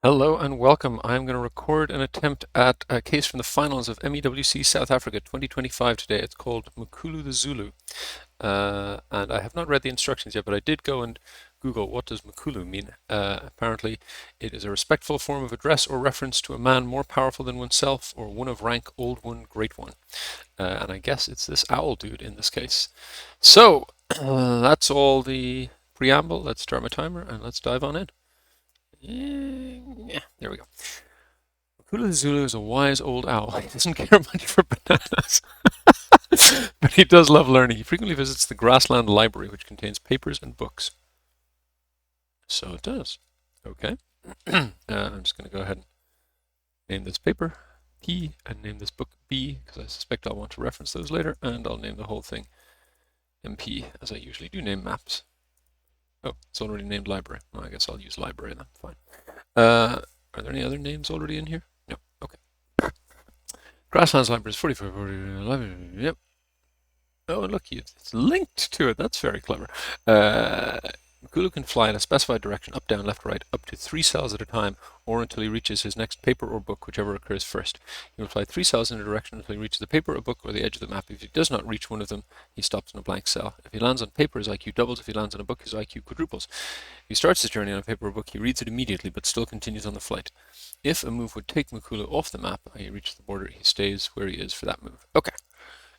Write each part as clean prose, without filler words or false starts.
Hello and welcome. I'm going to record an attempt at a case from the finals of MEWC South Africa 2025 today. It's called Mkhulu the Zulu. And I have not read the instructions yet, but I did go and Google what does Mkhulu mean. Apparently, it is a respectful form of address or reference to a man more powerful than oneself or one of rank, old one, great one. And I guess it's this owl dude in this case. So, that's all the preamble. Let's start my timer and let's dive on in. Yeah, there we go. Mkhulu the Zulu is a wise old owl. He doesn't care much for bananas, but he does love learning. He frequently visits the grassland library, which contains papers and books. So it does. Okay. I'm just going to go ahead and name this paper P and name this book B, because I suspect I'll want to reference those later, and I'll name the whole thing MP, as I usually do name maps. Oh, it's already named library. Well, I guess I'll use library then. Fine. Are there any other names already in here? No. Okay. Grasslands Library is 44. Yep. Oh, and look, it's linked to it. That's very clever. Mkhulu can fly in a specified direction, up, down, left, right, up to 3 cells at a time, or until he reaches his next paper or book, whichever occurs first. He will fly 3 cells in a direction until he reaches the paper, a book, or the edge of the map. If he does not reach one of them, he stops in a blank cell. If he lands on paper, his IQ doubles. If he lands on a book, his IQ quadruples. If he starts his journey on a paper or book, he reads it immediately, but still continues on the flight. If a move would take Mkhulu off the map, he reaches the border, he stays where he is for that move. Okay.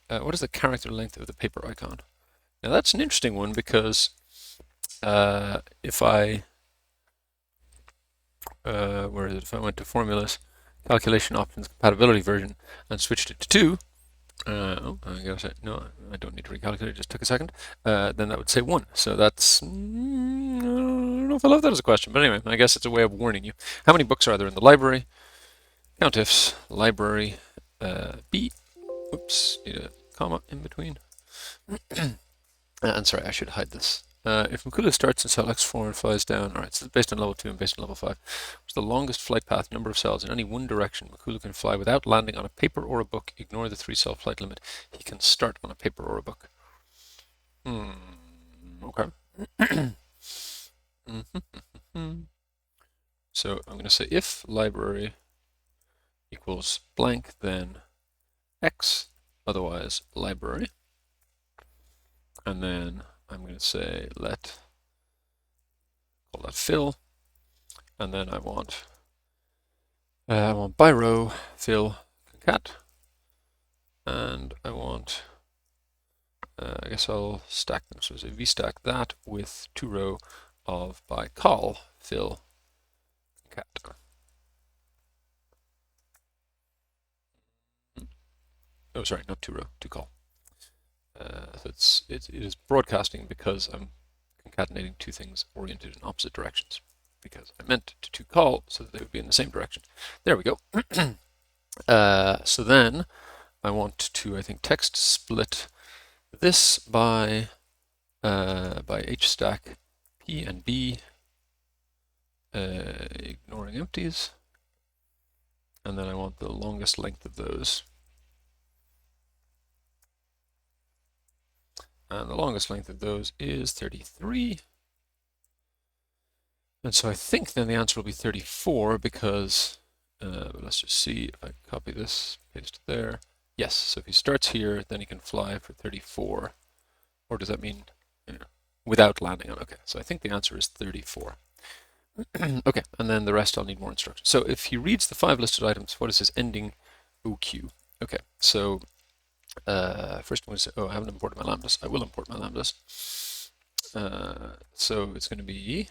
What is the character length of the paper icon? Now that's an interesting one because if I where is it? If I went to formulas, calculation options, compatibility version, and switched it to 2, oh, I gotta say, no, I don't need to recalculate, it just took a second, then that would say 1. So that's, I don't know if I love that as a question, but anyway, I guess it's a way of warning you. How many books are there in the library? Count ifs, library, B, oops, need a comma in between. And sorry, I should hide this. If Mkhulu starts in cell X4 and flies down, alright, so it's based on level 2 and based on level 5. What's the longest flight path, number of cells in any one direction Mkhulu can fly without landing on a paper or a book? Ignore the 3-cell flight limit. He can start on a paper or a book. Okay. So I'm going to say if library equals blank, then X, otherwise library. And then I'm going to say let, call that fill, and then I want by row fill concat, and I want, I guess I'll stack them, so say vstack that with 2 row of by col fill concat. Oh, sorry, not 2 row, 2 col. So it is broadcasting because I'm concatenating 2 things oriented in opposite directions, because I meant to call so that they would be in the same direction. There we go. So then I want to, I think, text split this by H stack P and B, ignoring empties, and then I want the longest length of those. And the longest length of those is 33. And so I think then the answer will be 34 because, let's just see if I copy this, paste it there. Yes, so if he starts here, then he can fly for 34. Or does that mean without landing on? Okay, so I think the answer is 34. Okay, and then the rest I'll need more instructions. So if he reads the 5 listed items, what is his ending OQ? Okay, so first I'm going to say, oh, I haven't imported my lambdas. I will import my lambdas. So it's going to be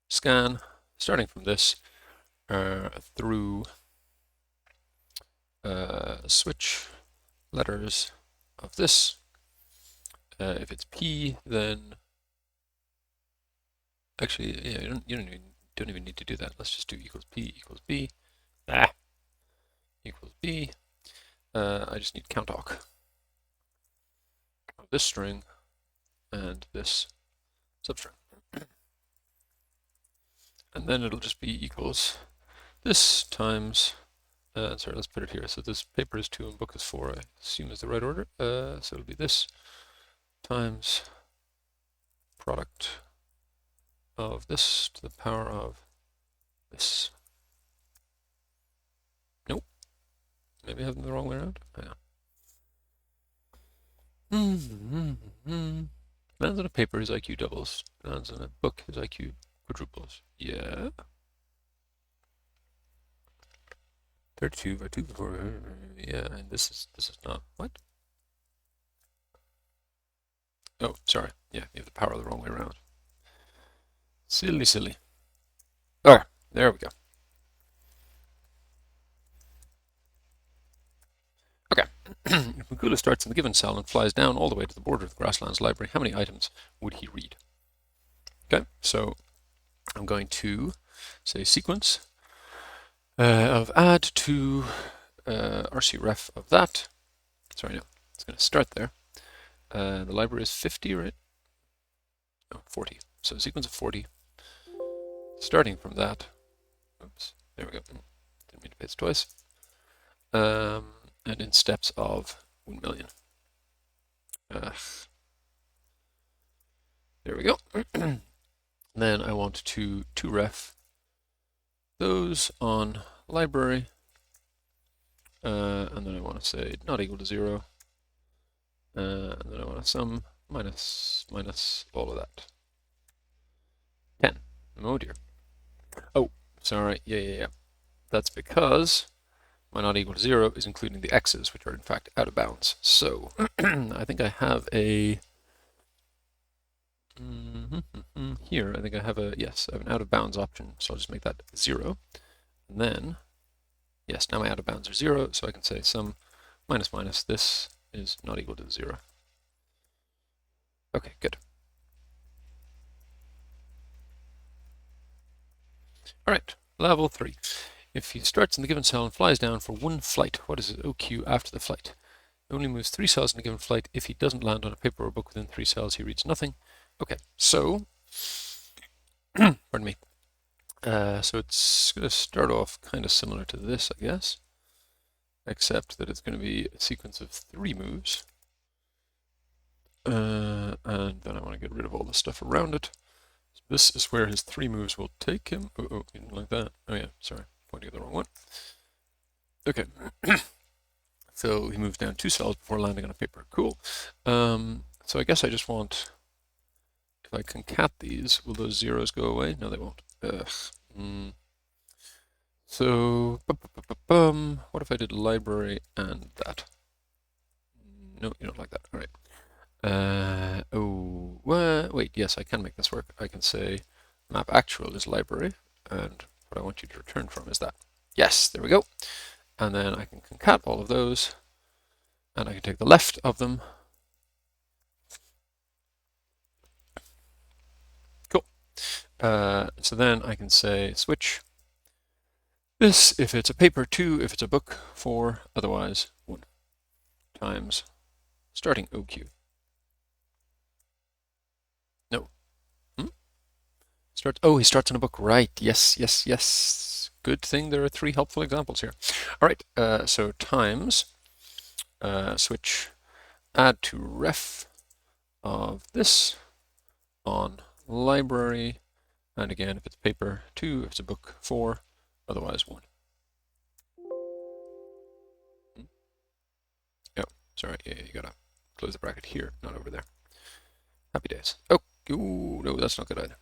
scan, starting from this, through switch letters of this. If it's P, then actually, yeah, you don't even need to do that. Let's just do equals P equals B. Equals B. I just need count awk of this string and this substring. And then it'll just be equals this times, sorry, let's put it here. So this paper is 2 and book is 4, I assume is the right order. So it'll be this times product of this to the power of this. Nope. Maybe I have them the wrong way around. Hang on. Lands on a paper, his IQ doubles. Lands on a book, his IQ quadruples. Yeah. 32 by 2 4. Yeah, and this is not what? Oh, sorry. Yeah, you have the power the wrong way around. Silly, silly. Alright, there we go. Okay. If Mkhulu starts in the given cell and flies down all the way to the border of the grasslands library, how many items would he read? Okay, so I'm going to say sequence of add to RC-ref of that. Sorry, no, it's going to start there. The library is 50, right? No, 40. So sequence of 40. Starting from that. Oops, there we go. Didn't mean to paste twice. And in steps of 1 million. There we go. Then I want to ref those on library. And then I want to say not equal to 0. And then I want to sum minus all of that. 10. Oh dear. Oh, sorry. Yeah. That's because my not equal to 0 is including the x's, which are in fact out of bounds. So I think I have a here. I think I have a yes. I have an out of bounds option, so I'll just make that 0. And then yes, now my out of bounds are 0, so I can say sum minus this is not equal to 0. Okay, good. All right, level 3. If he starts in the given cell and flies down for 1 flight, what is his OQ after the flight? He only moves 3 cells in a given flight. If he doesn't land on a paper or book within 3 cells, he reads nothing. Okay, so, pardon me. So it's going to start off kind of similar to this, I guess, except that it's going to be a sequence of 3 moves. And then I want to get rid of all the stuff around it. So this is where his 3 moves will take him. Oh, he didn't like that. Oh yeah, sorry, pointing at the wrong one. Okay. So he moves down 2 cells before landing on a paper. Cool. So I guess I just want, if I concat these, will those zeros go away? No, they won't. So, what if I did library and that? No, you don't like that. All right. Oh, wait, yes, I can make this work. I can say map actual is library, and what I want you to return from is that. Yes, there we go. And then I can concat all of those, and I can take the left of them. Cool. So then I can say switch this if it's a paper, 2 if it's a book, 4 otherwise, 1 times starting OQ. No. Oh, he starts in a book, right? Yes. Good thing there are 3 helpful examples here. All right, so times switch add to ref of this on library, and again if it's paper, 2 if it's a book, 4 otherwise, 1. Oh, sorry, yeah, you gotta close the bracket here, not over there. Happy days. Oh, ooh, no, that's not good either.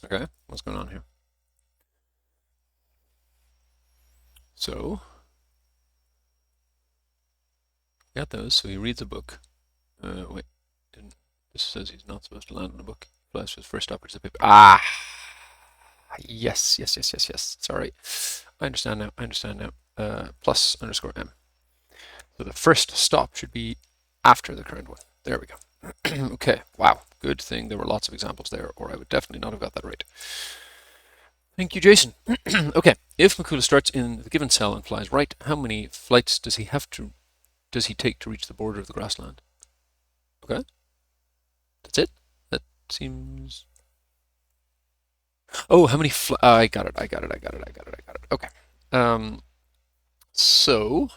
Okay, what's going on here? So, got those, so he reads a book. Wait, this says he's not supposed to land on a book. Flies for his first stop, which is a paper. Ah! Yes. Sorry. I understand now. Plus underscore M. So the first stop should be after the current one. There we go. Okay, wow. Good thing there were lots of examples there, or I would definitely not have got that right. Thank you, Jason. Okay, if Mkhulu starts in the given cell and flies right, how many flights does he take to reach the border of the grassland? Okay, that's it. That seems. Oh, how many? I got it. Okay. So.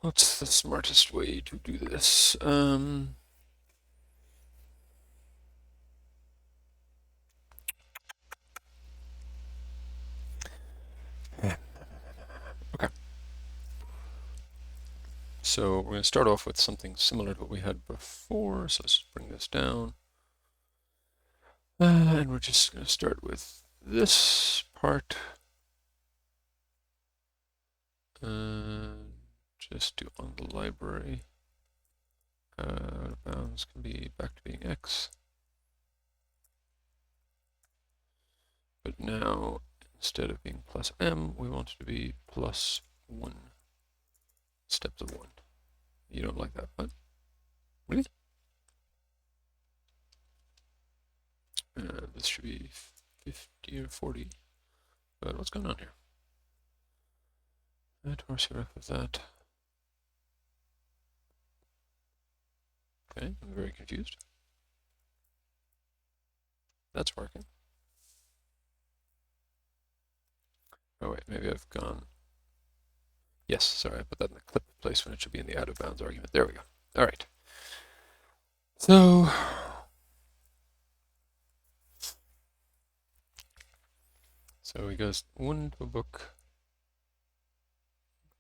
What's the smartest way to do this? Okay. So we're going to start off with something similar to what we had before. So let's bring this down. And we're just going to start with this part. Just do on the library. Out of bounds can be back to being x. But now, instead of being plus m, we want it to be plus 1 steps of 1. You don't like that, but really? This should be 50 or 40. But what's going on here? Torsi ref of that. Okay, I'm very confused. That's working. Oh wait, maybe I've gone. Yes, sorry, I put that in the clip place when it should be in the out of bounds argument. There we go. All right. So he goes 1 to a book,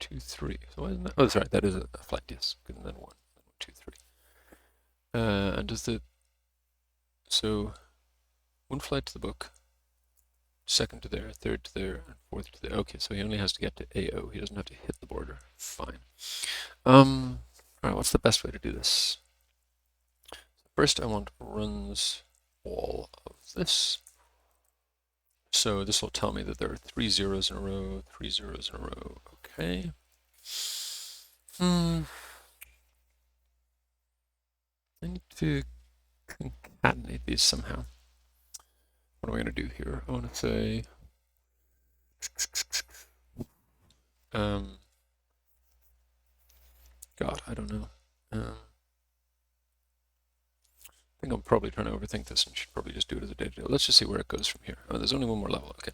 2, 3. So why isn't that? Oh, sorry, that is a flight. Yes, good. And then 1, 2, 3. And does the so 1 flight to the book, 2nd to there, 3rd to there, and 4th to there. Okay, so he only has to get to AO. He doesn't have to hit the border. Fine. All right, what's the best way to do this? First, I want runs all of this. So this will tell me that there are 3 zeros in a row, 3 zeros in a row. Okay. I need to concatenate these somehow. What am I going to do here? I want to say God, I don't know. I think I'm probably trying to overthink this and should probably just do it as a data table. Let's just see where it goes from here. Oh, there's only one more level. Okay.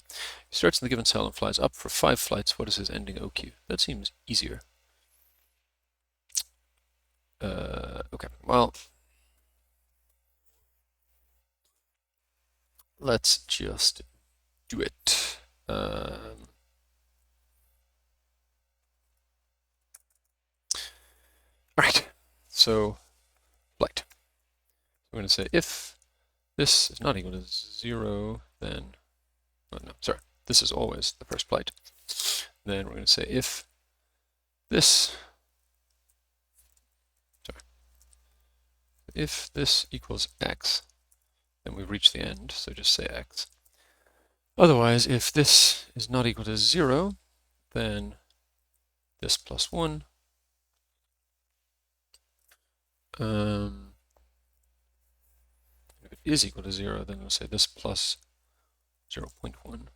He starts in the given cell and flies up for 5 flights. What is his ending OQ? That seems easier. Okay, well, let's just do it. All right, so flight. We're going to say if this is not equal to 0, then, oh, no, sorry, this is always the first flight. Then we're going to say if this, if this equals x, then we've reached the end, so just say x. Otherwise, if this is not equal to 0, then this plus 1. If it is equal to 0, then we'll say this plus 0.1. And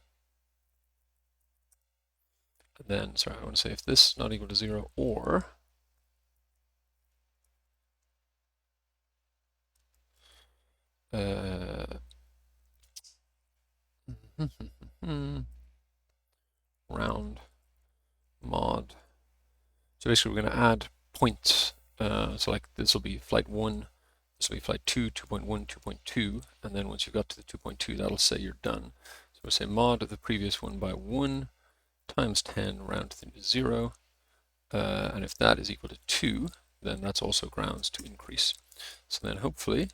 then, sorry, I want to say if this is not equal to 0, or round mod. So basically we're going to add points. So like this will be flight 1, this will be flight 2, 2.1, 2.2, and then once you got to the 2.2, that'll say you're done. So we'll say mod of the previous one by 1 times 10 round to 0. And if that is equal to 2, then that's also grounds to increase. So then hopefully,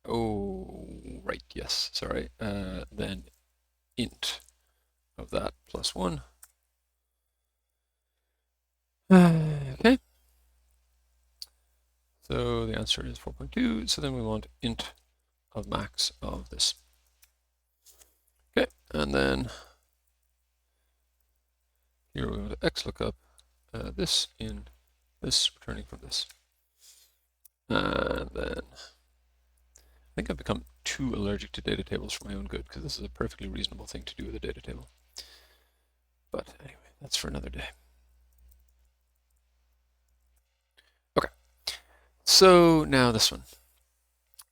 oh, right, yes, sorry, then int of that plus 1. Okay. So the answer is 4.2. So then we want int of max of this. Okay, and then here we want to XLOOKUP this in this, returning from this. And then I think I've become too allergic to data tables for my own good, because this is a perfectly reasonable thing to do with a data table. But anyway, that's for another day. Okay, so now this one.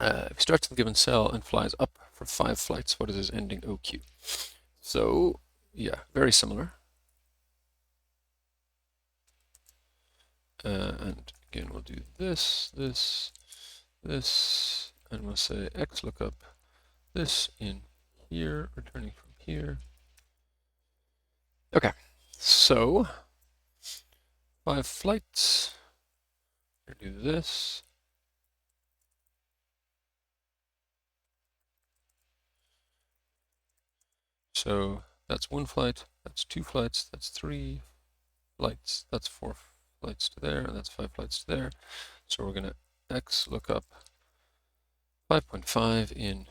If he starts in the given cell and flies up for 5 flights, what is his ending OQ? So, yeah, very similar. And again, we'll do this, this, and we'll say X lookup this in here, returning from here. Okay, so 5 flights. Do this. So that's 1 flight, that's 2 flights, that's 3 flights, that's 4 flights to there, and that's 5 flights to there. So we're going to X lookup 5.5 in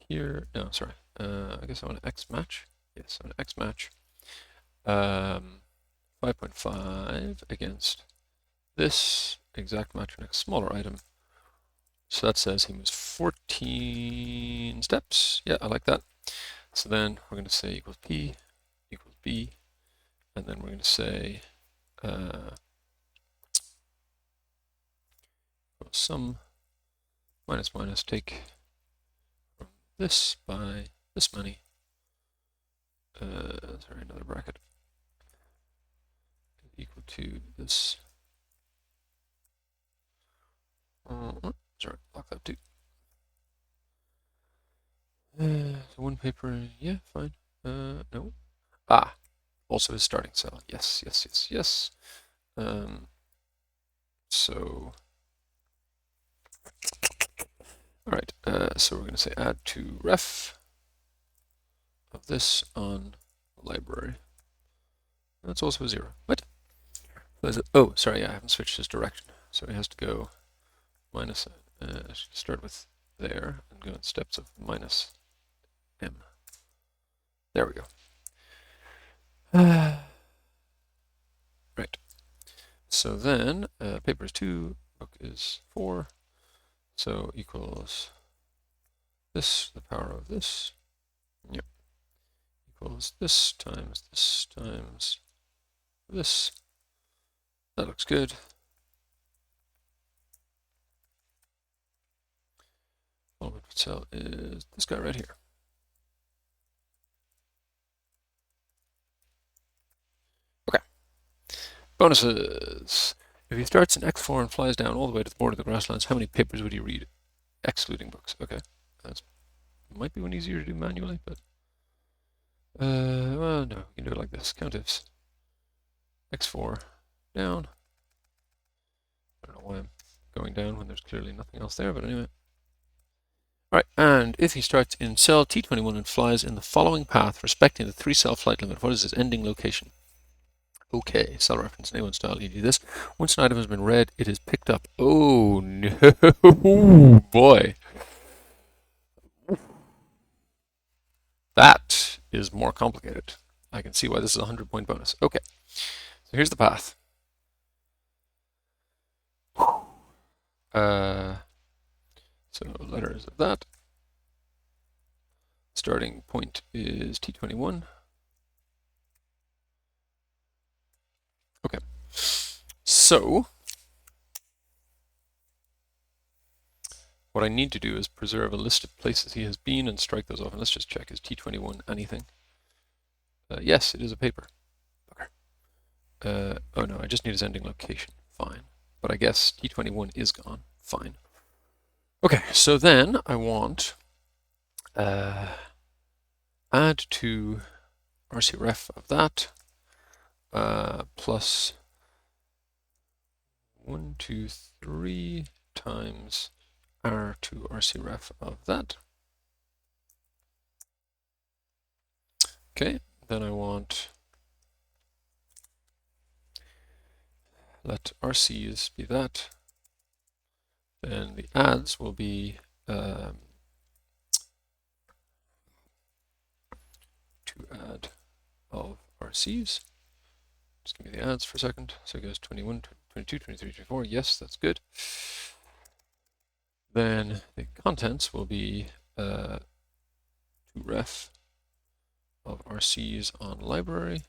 here. No, sorry. I guess I want to X match. Yes, I want to X match. 5.5 against this exact match for next smaller item. So that says he moves 14 steps. Yeah, I like that. So then we're going to say equals P equals B, and then we're going to say sum minus minus take from this by this many. Sorry, another bracket equal to this. Sorry, lock that too. So 1 paper, yeah, fine. No. Also his starting cell. Yes, yes, yes, yes. So, all right. So we're going to say add to ref of this on library. That's also a 0. What? Oh, sorry, I haven't switched his direction. So he has to go minus, start with there and go in steps of minus m. There we go. Right. So then paper is 2, book is 4. So equals this, the power of this. Yep. Equals this times this times this. That looks good. Element cell is this guy right here. Okay. Bonuses. If he starts in X4 and flies down all the way to the border of the grasslands, how many papers would he read? Excluding books. Okay. That might be one easier to do manually, but well, no, you can do it like this. Count ifs. X4 down. I don't know why I'm going down when there's clearly nothing else there, but anyway. All right, and if he starts in cell T21 and flies in the following path, respecting the 3-cell flight limit, what is his ending location? Okay, cell reference, name and style, you do this. Once an item has been read, it is picked up. Oh, no, boy. That is more complicated. I can see why this is a 100-point bonus. Okay, so here's the path. So letters of that. Starting point is T21. Okay, so what I need to do is preserve a list of places he has been and strike those off. And let's just check, is T21 anything? Yes, it is a paper. Okay. Oh no, I just need his ending location. Fine. But I guess T21 is gone. Fine. Okay, so then I want add to RCRef of that plus 1, 2, 3 times R to RCRef of that. Okay, then I want let RCs be that. Then the adds will be to add of RCs. Just give me the adds for a second. So it goes 21, 22, 23, 24. Yes, that's good. Then the contents will be to ref of RCs on library.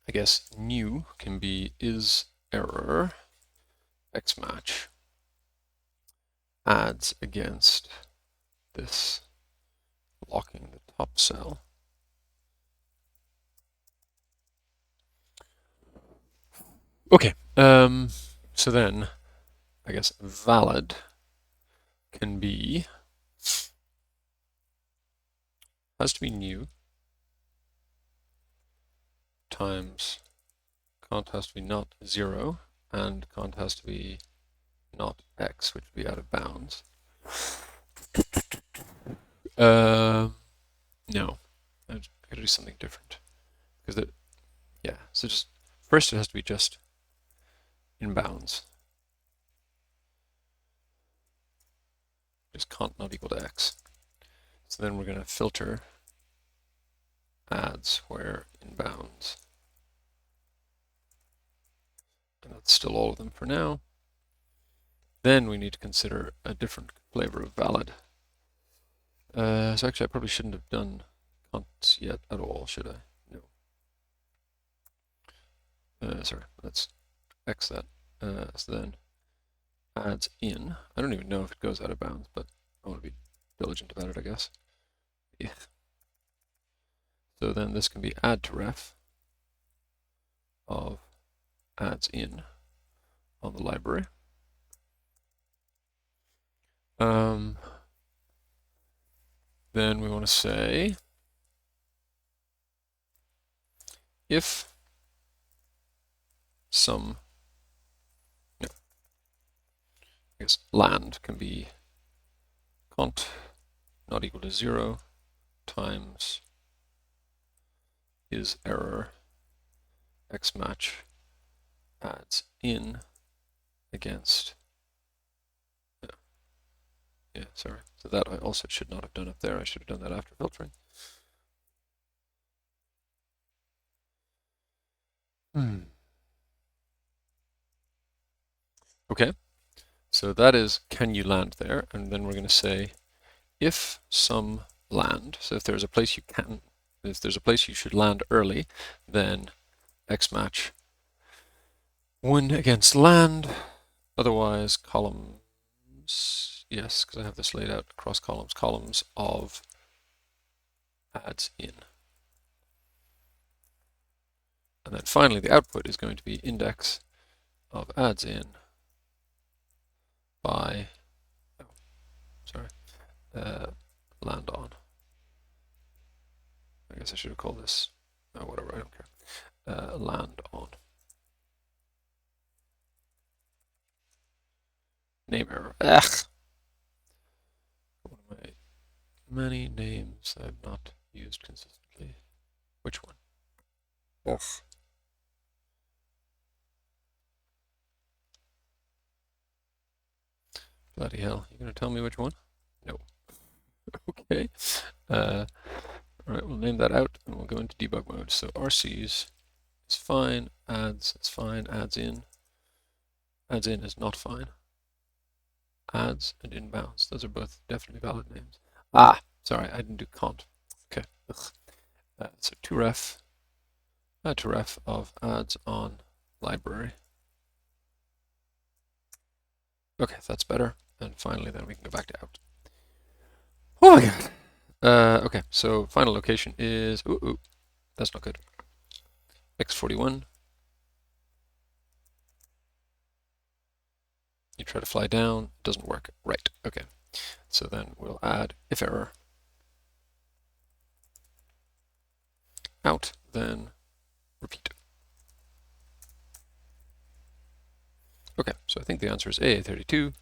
I guess new can be is error X match adds against this blocking the top cell. Okay, so then I guess valid can be, has to be new times cont has to be not 0 and cont has to be not x, which would be out of bounds. No, I gotta do something different because yeah. So just first it has to be just in bounds. Just cont not equal to x. So then we're gonna filter adds where in bounds. And that's still all of them for now. Then we need to consider a different flavor of valid. So actually I probably shouldn't have done cont yet at all, should I? No. Sorry, let's X that. So then adds in. I don't even know if it goes out of bounds, but I want to be diligent about it, I guess. Yeah. So then this can be add to ref of adds in on the library. Then we want to say if some, I guess land can be cont not equal to 0 times is error x match adds in against, yeah, sorry. So that I also should not have done up there. I should have done that after filtering. Okay, so that is can you land there, and then we're going to say if some land, so if there's a place you can, if there's a place you should land early, then x match win against land, otherwise columns, yes, because I have this laid out across columns of adds in. And then finally the output is going to be index of adds in by, land on. I guess I should have called this, whatever, I don't care. Land on. Name error. Ugh. One of my many names I've not used consistently. Which one? Ugh. Bloody hell. You gonna tell me which one? No. Okay. All right, we'll name that out and we'll go into debug mode. So RCs is fine, adds is fine, adds in is not fine. Adds and inbounds, those are both definitely valid names. Ah, sorry, I didn't do cont. Okay. So to ref of adds on library. Okay, that's better. And finally, then we can go back to out. Oh my god. Okay, so final location is, that's not good. X41. You try to fly down, it doesn't work. Right, okay. So then we'll add if error out, then repeat. Okay, so I think the answer is A32.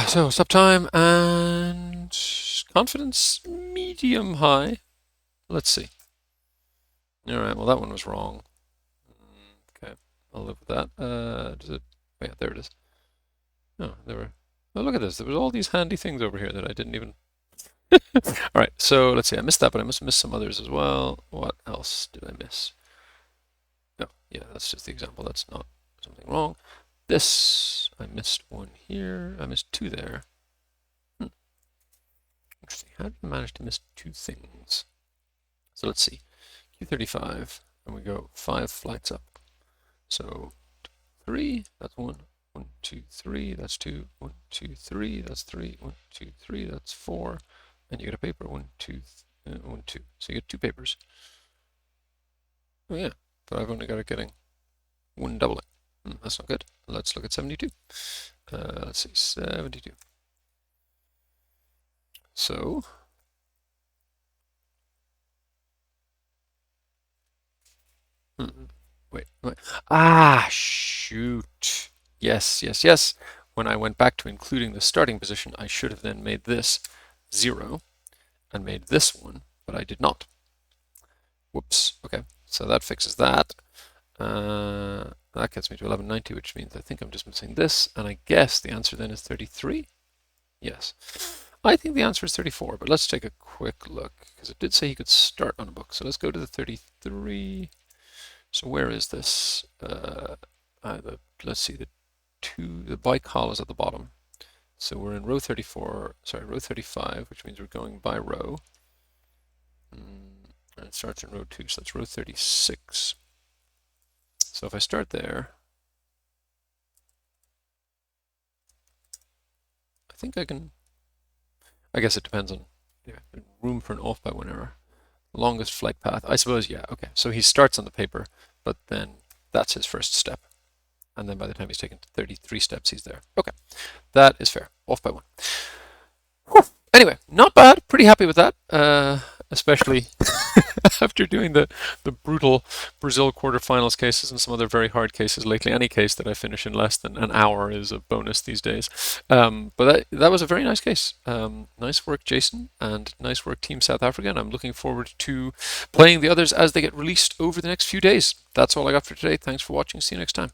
So stop time and confidence medium high. Let's see. All right, well that one was wrong. Okay, I'll live with that. Does it? Oh, yeah, there it is. Oh, there were. Oh, look at this. There was all these handy things over here that I didn't even. All right, so let's see. I missed that, but I must have missed some others as well. What else did I miss? No, yeah, that's just the example. That's not something wrong. This, I missed one here. I missed two there. Interesting. How did I manage to miss two things? So let's see. Q35, and we go 5 flights up. So 3, that's one 1, 2, 3, that's 2, 1, 2, 3, that's 3, 1, 2, 3, that's 4, and you get a paper, 1, 2, 1, 2. So you get 2 papers. Oh yeah, but I've only got it getting 1 doubling. That's not good. Let's look at 72. Let's see, 72. So, wait. Ah, shoot. Yes, yes, yes. When I went back to including the starting position, I should have then made this 0 and made this 1, but I did not. Whoops. Okay, so that fixes that. That gets me to 1190, which means I think I'm just missing this, and I guess the answer then is 33? Yes. I think the answer is 34, but let's take a quick look, because it did say he could start on a book. So let's go to the 33. So where is this? Let's see, the bicol is at the bottom. So we're in row 34, sorry, row 35, which means we're going by row. And it starts in row 2, so that's row 36. So if I start there, I think I can, I guess it depends on room for an off by 1 error. Longest flight path, I suppose, yeah, okay. So he starts on the paper, but then that's his first step. And then by the time he's taken 33 steps, he's there. Okay, that is fair. Off by 1. Whew. Anyway, not bad. Pretty happy with that, especially after doing the brutal Brazil quarterfinals cases and some other very hard cases lately. Any case that I finish in less than an hour is a bonus these days. But that was a very nice case. Nice work, Jason, and nice work, Team South Africa. And I'm looking forward to playing the others as they get released over the next few days. That's all I got for today. Thanks for watching. See you next time.